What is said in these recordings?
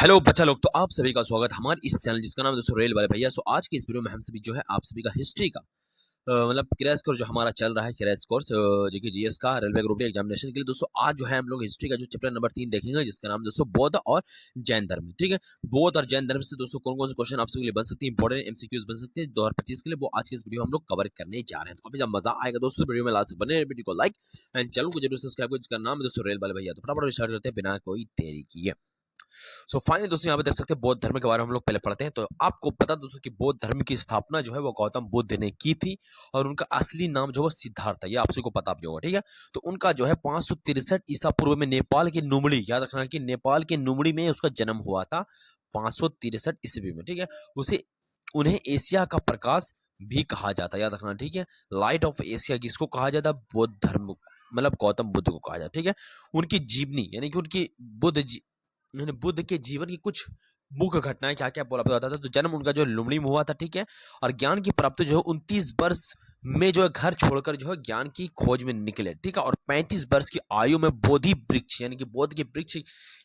Hello बच्चा लोग, तो आप सभी का स्वागत हमारे इस चैनल जिसका नाम है दोस्तों रेल वाले भैया। सो आज के इस वीडियो में हम सभी जो है आप सभी का हिस्ट्री का मतलब क्रैश कोर्स जो हमारा चल रहा है, क्रैश कोर्स जो कि जीएस का रेलवे ग्रुप डी एग्जामिनेशन के लिए दोस्तों आज जो है हम लोग हिस्ट्री का जो चैप्टर नंबर 3 देखेंगे, जिसका नाम दोस्तों बौद्ध और जैन धर्म। ठीक है, बौद्ध और जैन धर्म से दोस्तों कौन कौन से क्वेश्चन आप सभी के लिए बन सकते हैं, इंपॉर्टेंट एमसीक्यूज बन सकते हैं 2025 के लिए, वो आज के इस वीडियो में हम लोग कवर करने जा रहे हैं। तो काफी ज्यादा मजा आएगा दोस्तों, वीडियो में लास्ट बने वीडियो को लाइक एंड चैनल को जरूर सब्सक्राइब करें, जिसका नाम है दोस्तों रेल वाले भैया। तो फटाफट स्टार्ट करते हैं बिना कोई देरी किए। सो फाइनली दोस्तों यहाँ पे देख सकते हैं बौद्ध धर्म के बारे में हम लोग पहले पढ़ते हैं। तो आपको पता दोस्तों कि बौद्ध धर्म की स्थापना जो है वो गौतम बुद्ध ने की थी, और उनका असली नाम जो है सिद्धार्थ है, ये आप सभी को पता भी होगा। ठीक है, तो उनका जो है 563 ईसा पूर्व में नेपाल के नुमड़ी, याद रखना कि नेपाल के नुमड़ी में उसका जन्म हुआ था 563 ईस्वी में। ठीक है, उसे उन्हें एशिया का प्रकाश भी कहा जाता है, याद रखना। ठीक है, लाइट ऑफ एशिया किसको कहा जाता है? बौद्ध धर्म मतलब गौतम बुद्ध को कहा जाता है। ठीक है, उनकी जीवनी यानी कि उनकी बुद्ध के जीवन की कुछ मुख्य घटनाएं क्या क्या बोला बताता था। तो जन्म उनका जो लुमड़ी में हुआ था, ठीक है, और ज्ञान की प्राप्ति जो है 29 वर्ष में जो है घर छोड़कर जो है ज्ञान की खोज में निकले। ठीक है, और 35 वर्ष की आयु में बोधि वृक्ष यानी कि बोध के वृक्ष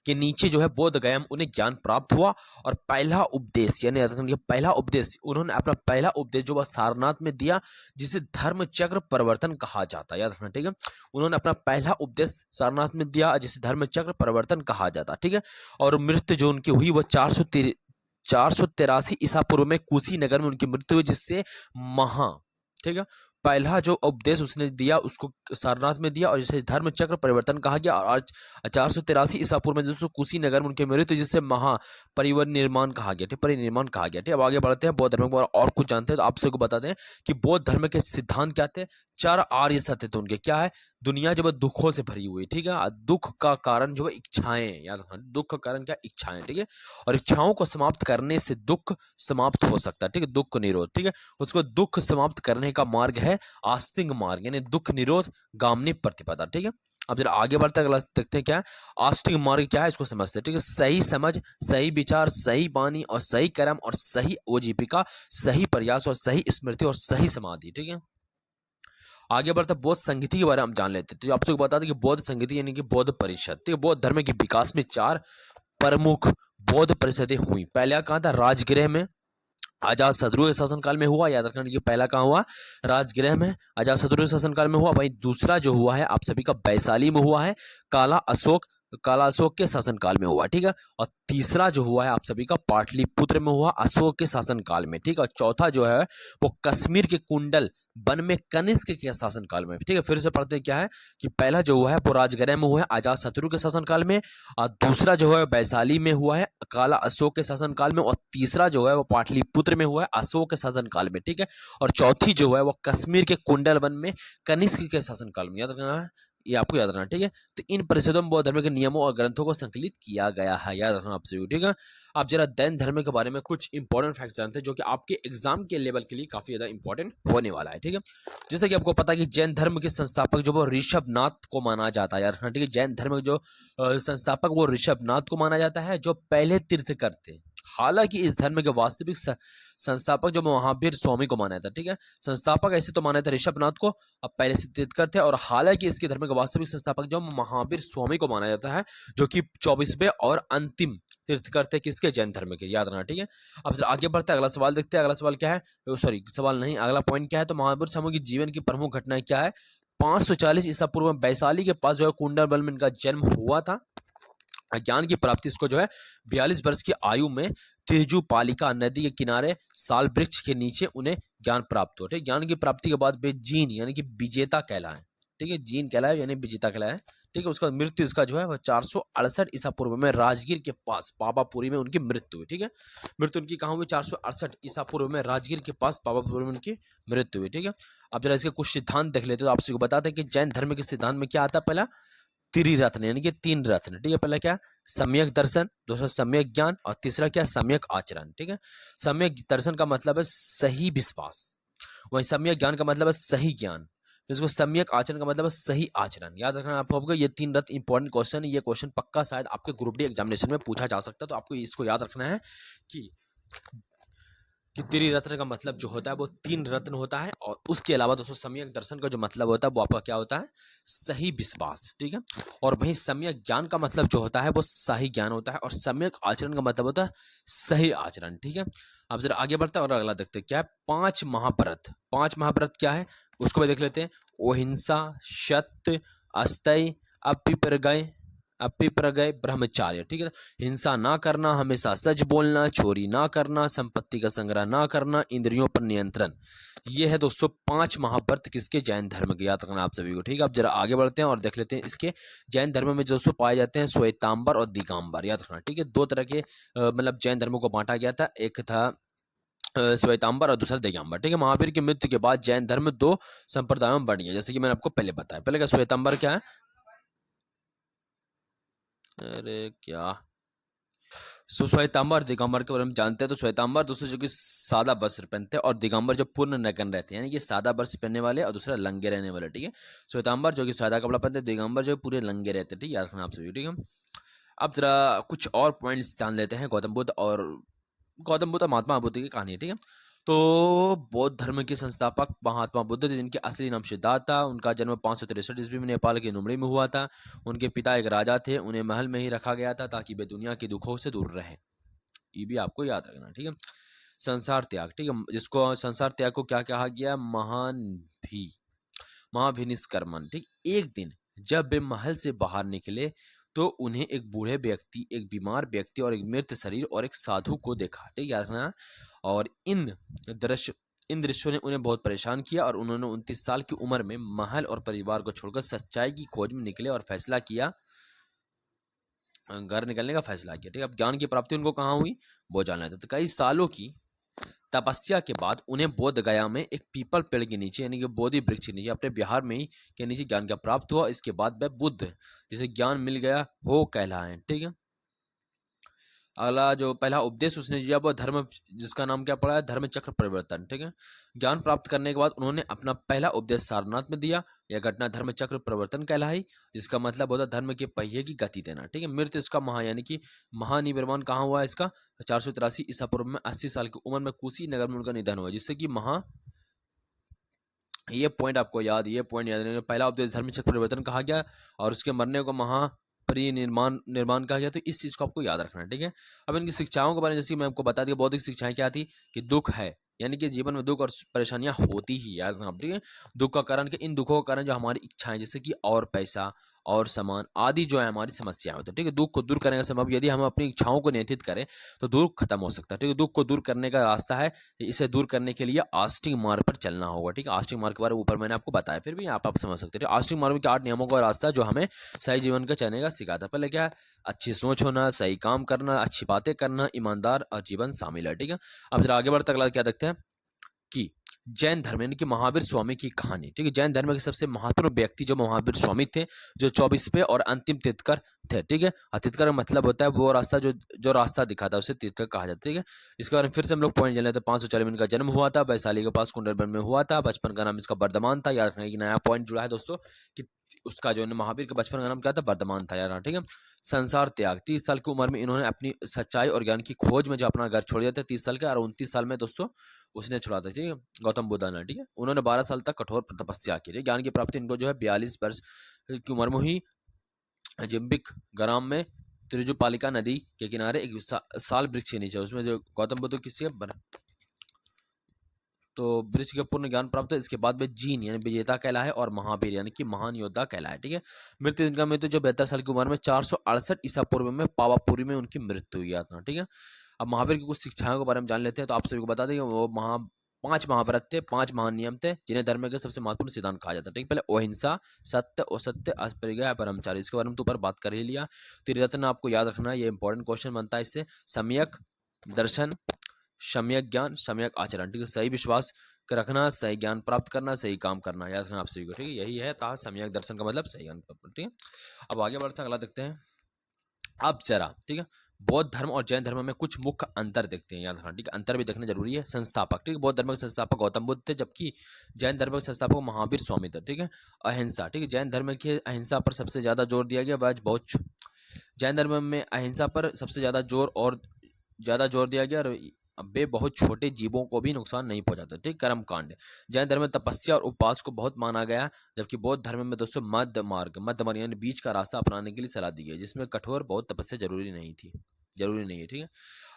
के नीचे जो है बोध गया, उन्हें ज्ञान प्राप्त हुआ। और पहला उपदेश यानी पहला उपदेश उन्होंने अपना पहला उपदेश जो वह सारनाथ में दिया, जिसे धर्म चक्र परिवर्तन कहा जाता है, याद रखना। ठीक है, उन्होंने अपना पहला उपदेश सारनाथ में दिया, जिसे धर्म चक्र परिवर्तन कहा जाता। ठीक है, और मृत्यु जो उनकी हुई वो 483 ईसा पूर्व में कुशीनगर में उनकी मृत्यु हुई, जिससे महा, ठीक है, पहला जो उपदेश उसने दिया उसको सारनाथ में दिया, और जिसे धर्म चक्र परिवर्तन कहा गया। और 483 ईसा पूर्व में दोस्तों कुशीनगर में उनकी मृत्यु, जिससे महा परिनिर्माण कहा गया। ठीक, परिनिर्माण कहा गया। ठीक, अब आगे बढ़ते हैं बौद्ध धर्म को और कुछ जानते हैं। तो आप सबको बता दें कि बौद्ध धर्म के सिद्धांत क्या थे। 4 आर्य सत्य थे उनके। क्या है? दुनिया जो है दुखों से भरी हुई। ठीक है, दुख का कारण जो है इच्छाएं, याद रखना, दुख का कारण क्या? इच्छाएं। ठीक है, और इच्छाओं को समाप्त करने से दुख समाप्त हो सकता है। ठीक है, दुख निरोध। ठीक है, उसको दुख समाप्त करने का मार्ग है आस्तिक मार्ग यानी दुख निरोध गामनी प्रतिपदा। ठीक है, अब जरा आगे बढ़ते अगला देखते हैं क्या है आस्तिक मार्ग क्या है, इसको समझते हैं। ठीक है, सही समझ, सही विचार, सही वाणी और सही कर्म और सही ओजीविका, सही प्रयास और सही स्मृति और सही समाधि। ठीक है, आगे बढ़ते बौद्ध संगीति के बारे में हम जान लेते हैं। तो आपसे बता दें कि बौद्ध संगीति यानी कि बौद्ध परिषद। ठीक है, बौद्ध धर्म के विकास में 4 प्रमुख बौद्ध परिषदें हुई। पहला कहाँ था? राजगृह में, अजात शत्रु के शासनकाल में हुआ। याद रखना कि पहला कहाँ हुआ? राजगृह में, अजात शत्रु के शासनकाल में हुआ। वहीं दूसरा जो हुआ है आप सभी का वैशाली में हुआ है, काला अशोक के शासनकाल में हुआ। ठीक है, और तीसरा जो हुआ है आप सभी का पाटलिपुत्र में हुआ, अशोक के शासनकाल में। ठीक है, और चौथा जो है वो कश्मीर के कुंडल वन में कनिष्क के शासनकाल में। ठीक है, फिर से पढ़ते हैं क्या है कि पहला जो हुआ है वो राजगृह में हुआ है अजात शत्रु के शासनकाल में, और दूसरा जो है वैशाली में हुआ है काला अशोक के शासनकाल में, और तीसरा जो है वो पाटलिपुत्र में हुआ है अशोक के शासनकाल में। ठीक है, और चौथी जो है वो कश्मीर के कुंडल वन में कनिष्क के शासनकाल में। याद रखना है, ये आपको याद रखना। ठीक है, तो इन परिषदों में बौद्ध धर्म के नियमों और ग्रंथों को संकलित किया गया है। याद रखना आपसे। ठीक है, आप जरा जैन धर्म के बारे में कुछ इंपॉर्टेंट फैक्ट जानते हैं, जो कि आपके एग्जाम के लेवल के लिए काफी ज्यादा इंपॉर्टेंट होने वाला है। ठीक है, जैसे कि आपको पता है कि जैन धर्म के संस्थापक जो वो ऋषभनाथ को माना जाता है। यार ठीक है, जैन धर्म के जो संस्थापक वो ऋषभनाथ को माना जाता है, जो पहले तीर्थकर थे। हालांकि इस धर्म के वास्तविक संस्थापक जो महावीर स्वामी को माना था। ठीक है, संस्थापक ऐसे तो माने थे ऋषभनाथ को, अब पहले से तीर्थकर थे। और हालांकि इसके धर्म के वास्तविक संस्थापक जो महावीर स्वामी को माना जाता है, जो कि 24वें और अंतिम तीर्थकर थे किसके? जैन धर्म के। याद रखना। ठीक है, अब आगे बढ़ते हैं, अगला सवाल देखते हैं। अगला सवाल क्या है? सॉरी, सवाल नहीं, अगला पॉइंट क्या है? तो महावीर स्वामी की जीवन की प्रमुख घटनाएं क्या है? 540 ईसा पूर्व में वैशाली के पास जो है कुंडलबल में इनका जन्म हुआ था। ज्ञान की प्राप्ति इसको जो है 42 वर्ष की आयु में तेजु पालिका नदी के किनारे साल वृक्ष के नीचे उन्हें ज्ञान प्राप्त हो। ठीक, ज्ञान की प्राप्ति के बाद वे जीन यानी कि विजेता कहलाए। ठीक है, जीन कहलाए यानी विजेता कहलाए। ठीक है, उसका मृत्यु इसका जो है वह 468 ईसा पूर्व में राजगीर के पास पावापुरी में उनकी मृत्यु हुई। ठीक है, मृत्यु उनकी कहाँ हुई? 468 ईसा पूर्व में राजगीर के पास पावापुरी में उनकी मृत्यु हुई। ठीक है, अब जरा इसके कुछ सिद्धांत देख लेते हैं। तो आपसे बताते हैं कि जैन धर्म के सिद्धांत में क्या आता है? पहला त्रिरत्न यानी कि 3 रत्न। ठीक है, पहला क्या? सम्यक दर्शन, दूसरा सम्यक ज्ञान, और तीसरा क्या? सम्यक आचरण। ठीक है, सम्यक दर्शन का मतलब है सही विश्वास, वही सम्यक ज्ञान का मतलब है सही ज्ञान, इसको सम्यक आचरण का मतलब है सही आचरण। याद रखना आपको, ये 3 रत्न इंपॉर्टेंट क्वेश्चन है। ये क्वेश्चन पक्का शायद आपके ग्रुप डी एग्जामिनेशन में पूछा जा सकता है, तो आपको इसको याद रखना है कि कि त्रिरत्न का मतलब जो होता है वो 3 रत्न होता है, और उसके अलावा दोस्तों सम्यक दर्शन का जो मतलब होता है वो आपका क्या होता है, सही विश्वास, ठीक है। और वहीं सम्यक ज्ञान का मतलब जो होता है वो सही ज्ञान होता है, और सम्यक आचरण का मतलब होता है सही आचरण, ठीक है। अब जरा आगे बढ़ते हैं और अगला देखते हैं क्या है, 5 महाव्रत। 5 महाव्रत क्या है उसको भी देख लेते हैं। अहिंसा, सत्य, अस्थेय, अपिपरगय, अपिपरगय, ब्रह्मचार्य, ठीक है। हिंसा ना करना, हमेशा सच बोलना, चोरी ना करना, संपत्ति का संग्रह ना करना, इंद्रियों पर नियंत्रण। ये है दोस्तों 5 महाव्रत किसके, जैन धर्म के, याद रखना आप सभी को, ठीक है। अब जरा आगे बढ़ते हैं और देख लेते हैं इसके जैन धर्म में जो दोस्तों पाए जाते हैं श्वेतांबर और दिगंबर, याद रखना, ठीक है। 2 तरह के मतलब जैन धर्मों को बांटा गया था, एक था श्वेतांबर और दूसरा दिगंबर, ठीक है। महावीर की मृत्यु के बाद जैन धर्म 2 संप्रदायों में बट गया, जैसे कि मैंने आपको पहले बताया। पहले क्या श्वेतांबर क्या है, अरे क्या, श्वेतांबर दिगंबर के बारे में जानते हैं। तो श्वेतांबर दोस्तों जो कि सादा वस्त्र पहनते हैं, और दिगंबर जो पूर्ण नग्न रहते हैं, यानी कि सादा वस्त्र पहनने वाले और दूसरा लंगे रहने वाले, ठीक है। श्वेतांबर जो कि सादा कपड़ा पहनते हैं, दिगंबर जो पूरे लंगे रहते हैं, ठीक है, याद रखना आप सभी, ठीक है। अब जरा कुछ और पॉइंट्स जान लेते हैं गौतम बुद्ध और महात्मा बुद्ध की कहानी, ठीक है। तो बौद्ध धर्म के संस्थापक महात्मा बुद्ध थे, जिनके असली नाम सिद्धार्थ था। उनका जन्म 563 ईस्वी में नेपाल के नुमड़ी में हुआ था। उनके पिता एक राजा थे, उन्हें महल में ही रखा गया था ताकि वे दुनिया के दुखों से दूर रहें। ये भी आपको याद रखना, ठीक है। संसार त्याग, ठीक है, जिसको संसार त्याग को क्या कहा गया, महाभिनिष्क्रमण, ठीक। एक दिन जब वे महल से बाहर निकले तो उन्हें एक बूढ़े व्यक्ति, एक बीमार व्यक्ति और एक मृत शरीर और एक साधु को देखा, ठीक, याद रखना। और इन दृश्यों ने उन्हें बहुत परेशान किया, और उन्होंने 29 साल की उम्र में महल और परिवार को छोड़कर सच्चाई की खोज में निकले और फैसला किया, घर निकलने का फैसला किया, ठीक है। अब ज्ञान की प्राप्ति उनको कहाँ हुई वो जानना था। तो कई सालों की तपस्या के बाद उन्हें बोध गया में एक पीपल पेड़ के नीचे, यानी कि बोधि वृक्ष के नीचे, अपने बिहार में ही के नीचे ज्ञान का प्राप्त हुआ। इसके बाद वह बुद्ध जिसे ज्ञान मिल गया हो कहलाए, ठीक है। अगला जो पहला उपदेश उसने दिया वो धर्म, जिसका नाम क्या पड़ा है, धर्म चक्र परिवर्तन, ठीक है। ज्ञान प्राप्त करने के बाद उन्होंने अपना पहला उपदेश सारनाथ में दिया। यह घटना धर्म चक्र परिवर्तन कहलाई, जिसका मतलब होता है धर्म के पहिए की गति देना, ठीक है। मृत्यु इसका यानी कि महानिर्वाण कहाँ हुआ इसका, 483 ईसा पूर्व में 80 साल की उम्र में कुशीनगर में उनका निधन हुआ, जिससे कि ये पॉइंट आपको याद, ये पॉइंट याद रखना। पहला उपदेश धर्म चक्र परिवर्तन कहा गया, और उसके मरने को निर्माण कहा गया। तो इस चीज को आपको याद रखना है, ठीक है। अब इनकी शिक्षाओं के बारे में जैसे कि मैं आपको बता दिया, बौद्धिक शिक्षाएं क्या थी कि दुख है, यानी कि जीवन में दुख और परेशानियां होती ही, याद रखना, ठीक है। दुख का कारण कि इन दुखों का कारण जो हमारी इच्छाएं, जैसे कि और पैसा और सामान आदि जो है हमारी समस्याएं होती है, ठीक है। दुख को दूर करने का संभव, यदि हम अपनी इच्छाओं को नियंत्रित करें तो दुख खत्म हो सकता है, ठीक है। दुख को दूर करने का रास्ता है, इसे दूर करने के लिए आस्तिक मार्ग पर चलना होगा, ठीक है। आस्तिक मार्ग के बारे में ऊपर मैंने आपको बताया, फिर भी आप समझ सकते हैं। आस्तिक मार्ग के 8 नियमों का रास्ता जो हमें सही जीवन का चलने का सिखाता है। पहले क्या है, अच्छी सोच होना, सही काम करना, अच्छी बातें करना, ईमानदार और जीवन शामिल है, ठीक है। अब जरा आगे बढ़ते अगला क्या देखते हैं कि जैन धर्म यानी कि महावीर स्वामी की कहानी, ठीक है। जैन धर्म के सबसे महत्वपूर्ण व्यक्ति जो महावीर स्वामी थे, जो 24वें और अंतिम तीर्थकर थे, ठीक है। तीर्थकर का मतलब होता है वो रास्ता जो रास्ता दिखाता है उसे तीर्थकर कहा जाता है, ठीक है। इसके बारे में फिर से हम लोग पॉइंट जान लेते हैं। 540 में इनका जन्म हुआ था, वैशाली के पास कुंडलबन में हुआ था। बचपन का नाम इसका वर्धमान था, याद रखना कि नया पॉइंट जुड़ा है दोस्तों कि उसका जो महावीर के बचपन का नाम क्या था, वर्धमान था, यार, ठीक है। संसार त्याग, 30 साल की उम्र में इन्होंने अपनी सच्चाई और ज्ञान की खोज में जो अपना घर छोड़ दिया था 30 साल के, और 29 साल में दोस्तों उसने छुड़ा था, ठीक है, गौतम बुद्ध ने, ठीक है। उन्होंने 12 साल तक कठोर तपस्या की, ज्ञान की प्राप्ति इनको जो है 42 वर्ष की उम्र में हुई। जिम्बिक ग्राम में त्रिजुपालिका नदी के किनारे एक साल वृक्ष के नीचे, उसमें जो गौतम बुद्ध किससे बना, तो वृक्ष के पूर्ण ज्ञान प्राप्त है। इसके बाद वे जीन यानी विजेता कहलाए और महावीर यानी कि महान योद्धा कहलाए, ठीक है। मृत्यु इनका मृत्यु जो 72 साल की उम्र में 468 ईसा पूर्व में पावापुरी में उनकी मृत्यु हुई था, ठीक है। अब महावीर की कुछ शिक्षाओं के बारे में जान लेते हैं। तो आप सभी को बता दें वो 5 महाव्रत थे, 5 महान नियम थे, जिन्हें धर्म के सबसे महत्वपूर्ण सिद्धांत कहा जाता है, ठीक। पहले अहिंसा, सत्य, असत्य, अस्पृहा, ब्रह्मचारी, इसके बारे में तो ऊपर बात कर ही लिया। त्रिरत्न आपको याद रखना है, ये इंपॉर्टेंट क्वेश्चन बनता है इससे। सम्यक दर्शन, सम्यक ज्ञान, सम्यक आचरण, ठीक है। सही विश्वास रखना, सही ज्ञान प्राप्त करना, सही काम करना, याद रखना आप सभी को, ठीक है। यही है था सम्यक दर्शन का मतलब, सही ज्ञान प्राप्त, ठीक है। अब आगे बढ़ते हैं, अगला देखते हैं। अब जरा, ठीक है, बौद्ध धर्म और जैन धर्म में कुछ मुख्य अंतर देखते हैं, याद रखना, ठीक है। अंतर भी देखना जरूरी है। संस्थापक, ठीक है, बौद्ध धर्म के संस्थापक गौतम बुद्ध थे, जबकि जैन धर्म के संस्थापक महावीर स्वामी थे, ठीक है। अहिंसा, ठीक है, जैन धर्म की अहिंसा पर सबसे ज्यादा जोर दिया गया, वह बहुत जैन धर्म में अहिंसा पर सबसे ज्यादा जोर दिया गया, और वे बहुत छोटे जीवों को भी नुकसान नहीं पहुंचाते। ठीक, कर्म कांड। जैन धर्म में तपस्या और उपवास को बहुत माना गया, जबकि बौद्ध धर्म में दोस्तों मध्य मार्ग यानी बीच का रास्ता अपनाने के लिए सलाह दी है, जिसमें कठोर बहुत तपस्या जरूरी नहीं है। ठीक है,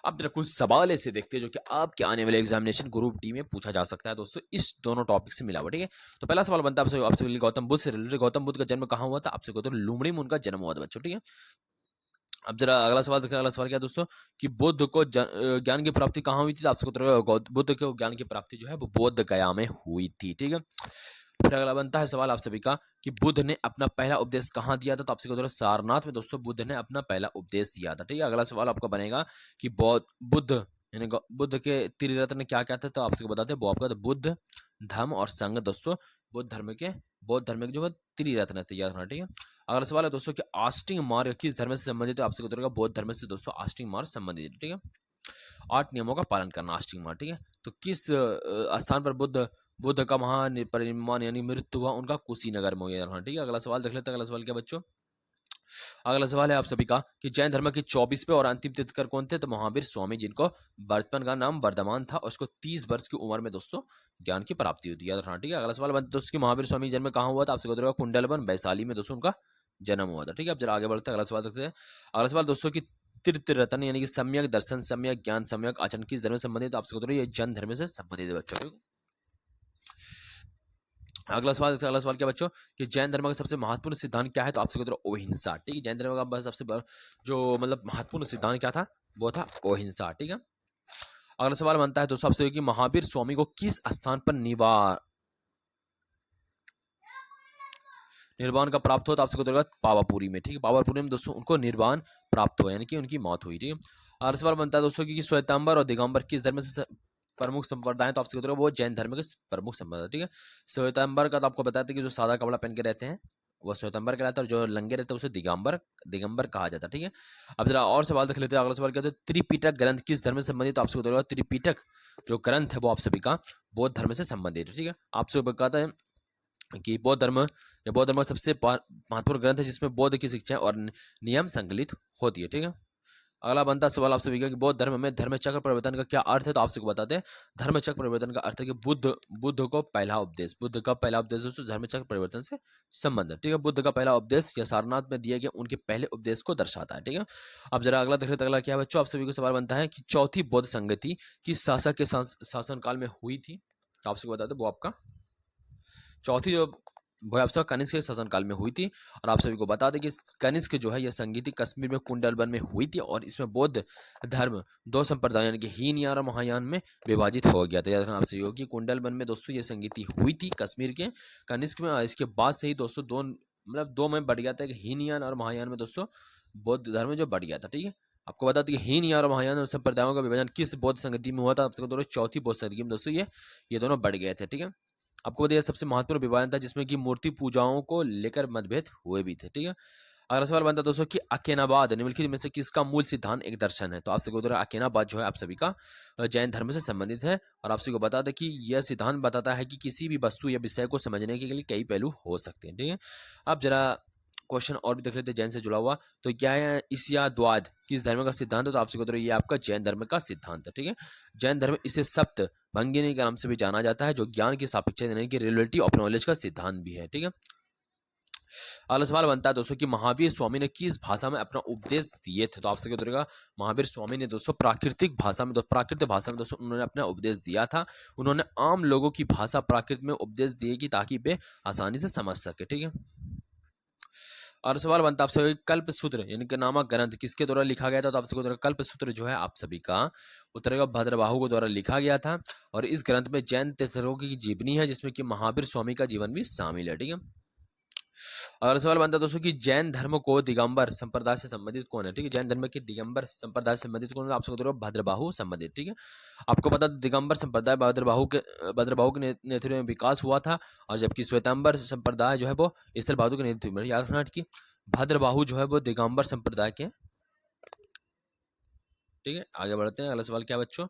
अब जरा कुछ सवाल ऐसे देखते हैं जो कि आपके आने वाले एग्जामिनेशन ग्रुप डी में पूछा जा सकता है दोस्तों, इस दोनों टॉपिक से मिला हुआ। ठीक है, तो पहला सवाल बनता है आपसे गौतम बुद्ध से रिलेटेड, गौतम बुद्ध का जन्म कहाँ हुआ था? आपसे कहते लुमड़ी में उनका जन्म हुआ था बच्चों। ठीक है, अब जरा अगला सवाल देखते हैं। अगला सवाल क्या है दोस्तों कि बुद्ध को ज्ञान की प्राप्ति कहाँ हुई थी? आपसे बुद्ध को ज्ञान की प्राप्ति जो है वो बोध गया में हुई थी। ठीक है, फिर अगला बनता है सवाल आप सभी का कि बुद्ध ने अपना पहला उपदेश कहाँ दिया था? तो आपसे कहते सारनाथ में दोस्तों बुद्ध ने अपना पहला उपदेश दिया था। ठीक है, अगला सवाल आपका बनेगा कि बुद्ध यानी बुद्ध के त्रिरत्न क्या क्या थे? तो आपसे बताते हैं वो आपका बुद्ध, धम्म और संघ दोस्तों बौद्ध धर्म के जो है त्रिरत्न थे, याद रखना। ठीक है, अगला सवाल है दोस्तों कि आस्टिंग मार्ग किस धर्म से संबंधित है? आपसे बताएगा बौद्ध धर्म से दोस्तों आस्टिंग मार्ग संबंधित है। ठीक है, 8 नियमों का पालन करना आस्टिंग मार्ग। ठीक है, तो किस स्थान पर बुद्ध का महापरिनिर्वाण यानी मृत्यु हुआ? उनका कुशीनगर में हुआ। ठीक है, अगला सवाल देख लेते हैं। अगला सवाल क्या बच्चों? अगला सवाल है आप सभी का कि जैन धर्म के 24वें और अंतिम तीर्थकर कौन थे? तो महावीर स्वामी, जिनको बचपन का नाम वर्धमान था और उसको 30 वर्ष की उम्र में दोस्तों ज्ञान की प्राप्ति होती है, याद रखना। ठीक है, अगला सवाल बनता है दोस्तों कि महावीर स्वामी जन्म कहाँ हुआ था? आपसे बताओ कुंडलवन वैशाली में दोस्तों उनका जन्म हुआ था। ठीक है, अब जरा आगे बढ़ते हैं, अगला सवाल देखते हैं। अगला सवाल दोस्तों की तीर्थ रत्न यानी कि सम्यक दर्शन, सम्यक ज्ञान, सम्यक आचरण किस धर्म से संबंधित? आपसे बताओ ये जैन धर्म से संबंधित है बच्चों। अगला सवाल क्या बच्चों कि जैन धर्म का सबसे महत्वपूर्ण सिद्धांत क्या है? तो आपसे कहते अहिंसा। ठीक है, जैन धर्म का सबसे जो मतलब महत्वपूर्ण सिद्धांत क्या था? वो था अहिंसा। ठीक है, अगला सवाल बनता है दोस्तों आपसे कि महावीर स्वामी को किस स्थान पर निर्वाण का प्राप्त हुआ? तो आपसे कहते पावापुरी में। ठीक है, पावापुरी में दोस्तों उनको निर्वाण प्राप्त हुआ यानी कि उनकी मौत हुई। ठीक है, अगला सवाल बनता है दोस्तों कि श्वेतांबर और दिगंबर किस धर्म से प्रमुख संप्रदाय? तो आपसे कहते वो जैन धर्म के प्रमुख संप्रदाय। ठीक है, श्वेतांबर का तो आपको बताते कि जो सादा कपड़ा पहन के रहते हैं वो श्वेतांबर कहलाता है, और जो लंगे रहते हैं उसे दिगंबर कहा जाता है। ठीक है, अब जरा और सवाल देख लेते हैं। अगला सवाल क्या है? त्रिपिटक ग्रंथ किस धर्म से संबंधित? तो आपसे बताऊंगा त्रिपिटक जो ग्रंथ है वो आप सभी का बौद्ध धर्म से संबंधित है। ठीक है, आपसे कहता है कि बौद्ध धर्म का सबसे महत्वपूर्ण ग्रंथ है जिसमें बौद्ध की शिक्षा और नियम संकलित होती है। ठीक है, अगला बनता सवाल आपसे भी कि बौद्ध धर्म में धर्मचक्र परिवर्तन का क्या अर्थ है? तो आपसे बताते हैं धर्मचक्र परिवर्तन का अर्थ है कि बुद्ध का पहला उपदेश दोस्तों धर्मचक्र परिवर्तन से संबंध है। ठीक है, बुद्ध का पहला उपदेश या सारनाथ में दिए गए उनके पहले उपदेश को दर्शाता है। ठीक है, अब जरा अगला देख लेते अगला क्या है बच्चों? आप सभी को सवाल बनता है कि चौथी बौद्ध संगति किस शासक के शासनकाल में हुई थी? तो आपसे बताते वो आपका चौथी जो आपका कनिष्क के शासनकाल में हुई थी, और आप सभी को बता दें कि कनिष्क जो है यह संगीति कश्मीर में कुंडलवन में हुई थी, और इसमें बौद्ध धर्म 2 संप्रदाय यानी कि हीनयान और महायान में विभाजित हो गया था। याद रखना आपसे योगी कुंडलवन में दोस्तों ये संगीति हुई थी कश्मीर के कनिष्क में, और इसके बाद से ही दोस्तों दो में बढ़ गया था कि हीनयान और महायान में दोस्तों बौद्ध धर्म जो बढ़ गया था। ठीक है, आपको बता दें कि हीनयान और महायान संप्रदायों का विभाजन किस बौद्ध संगति में हुआ था? आपको दोनों चौथी बौद्ध संगति में दोस्तों ये दोनों बढ़ गए थे। ठीक है, आपको बताइए सबसे महत्वपूर्ण विभाजन था जिसमें कि मूर्ति पूजाओं को लेकर मतभेद हुए भी थे। ठीक है, अगला सवाल बनता है दोस्तों कि अकेनाबाद निम्नलिखित में से किसका मूल सिद्धांत एक दर्शन है? तो आपसे को अकेनाबाद जो है आप सभी का जैन धर्म से संबंधित है, और आपसे को बता दें कि यह सिद्धांत बताता है कि किसी भी वस्तु या विषय को समझने के लिए कई पहलू हो सकते हैं। ठीक है, अब जरा क्वेश्चन और भी देख लेते हैं जैन से जुड़ा हुआ। तो क्या है इसियाद्वाद किस धर्म का सिद्धांत है? तो आपसे को ये आपका जैन धर्म का सिद्धांत है। ठीक है, जैन धर्म इसे सप्त भंगिनी के नाम से भी जाना जाता है, जो ज्ञान की सापेक्ष यानी कि रिलेटिविटी ऑफ नॉलेज का सिद्धांत भी है। ठीक है, अगला सवाल बनता है दोस्तों कि महावीर स्वामी ने किस भाषा में अपना उपदेश दिए थे? तो आपसे क्या करेगा महावीर स्वामी ने दोस्तों प्राकृतिक भाषा में दोस्तों उन्होंने अपना उपदेश दिया था। उन्होंने आम लोगों की भाषा प्राकृत में उपदेश दिए कि ताकि वे आसानी से समझ सके। ठीक है, और सवाल बनता है आपसे कल्प सूत्र यानी कि नामक ग्रंथ किसके द्वारा लिखा गया था? तो आपसे उत्तर कल्प सूत्र जो है आप सभी का उत्तर भद्रबाहु के द्वारा लिखा गया था, और इस ग्रंथ में जैन तीर्थंकरों की जीवनी है जिसमें कि महावीर स्वामी का जीवन भी शामिल है। ठीक है, अगला सवाल बनता है दोस्तों कि जैन धर्म को दिगंबर संप्रदाय से संबंधित कौन है? ठीक है, जैन धर्म के दिगंबर संप्रदाय से संबंधित कौन है? आपसे उत्तर भद्रबाहु संबंधित। ठीक है, आपको पता दिगंबर संप्रदाय भद्रबाहु के नेतृत्व में विकास हुआ था, और जबकि श्वेतांबर संप्रदाय जो है वो स्थल बहादुर के नेतृत्व में। याद रखना कि भद्रबाहु जो है वो दिगंबर संप्रदाय के। ठीक है, आगे बढ़ते हैं। अगला सवाल क्या बच्चों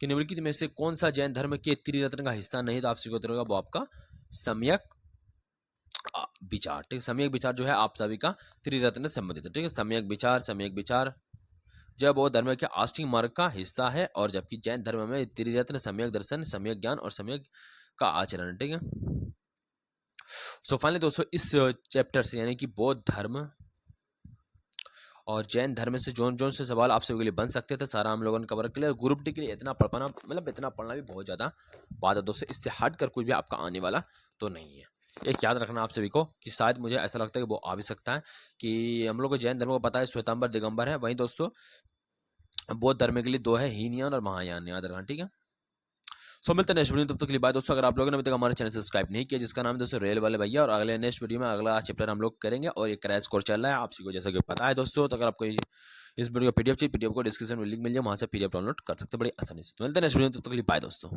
कि निम्नलिखित में से कौन सा जैन धर्म के त्रिरत्न का हिस्सा नहीं? तो आपसे उत्तर होगा वो आपका सम्यक विचार। ठीक है, सम्यक विचार जो है आप सभी का त्रिरत्न से संबंधित है। ठीक है, सम्यक विचार जो बौद्ध धर्म के आस्तिक मार्ग का हिस्सा है, और जबकि जैन धर्म में त्रिरत्न, सम्यक दर्शन, सम्यक ज्ञान और सम्यक का आचरण। ठीक है। सो फाइनली दोस्तों इस चैप्टर से यानी कि बौद्ध धर्म और जैन धर्म से जोन जोन से सवाल आप सभी के लिए बन सकते थे, सारा हम लोगों ने कवर किया। ग्रुप डी के लिए इतना पढ़ पाना, मतलब इतना पढ़ना भी बहुत ज़्यादा बात है दोस्तों, इससे हट कर कुछ भी आपका आने वाला तो नहीं है। एक याद रखना आप सभी को कि शायद मुझे ऐसा लगता है कि वो आ भी सकता है कि हम लोग को जैन धर्म को पता है श्वेतांबर दिगंबर है, वहीं दोस्तों बौद्ध धर्म के लिए दो है, हीनयान और महायान, याद रखना। ठीक है। सो मिलते हैं नेक्स्ट वीडियो, तब तक के लिए बाय दोस्तों। अगर आप लोगों ने अभी तक हमारे चैनल सब्सक्राइब नहीं किया, जिसका नाम है दोस्तों रेल वाले भैया, और अगले नेक्स्ट वीडियो में अगला चैप्टर हम लोग करेंगे, और ये क्रैश कोर्स चल रहा है आप सभी को जैसा कि पता है दोस्तों। तो अगर आपको इस वीडियो का पीडीएफ चाहिए, पीडीएफ को डिस्क्रिप्शन में लिंक मिल जाए, वहाँ से पीडीएफ डाउनलोड कर सकते हैं बड़ी आसानी से। तो मिलते हैं नेक्स्ट वीडियो, तब तक के लिए बाय दोस्तों।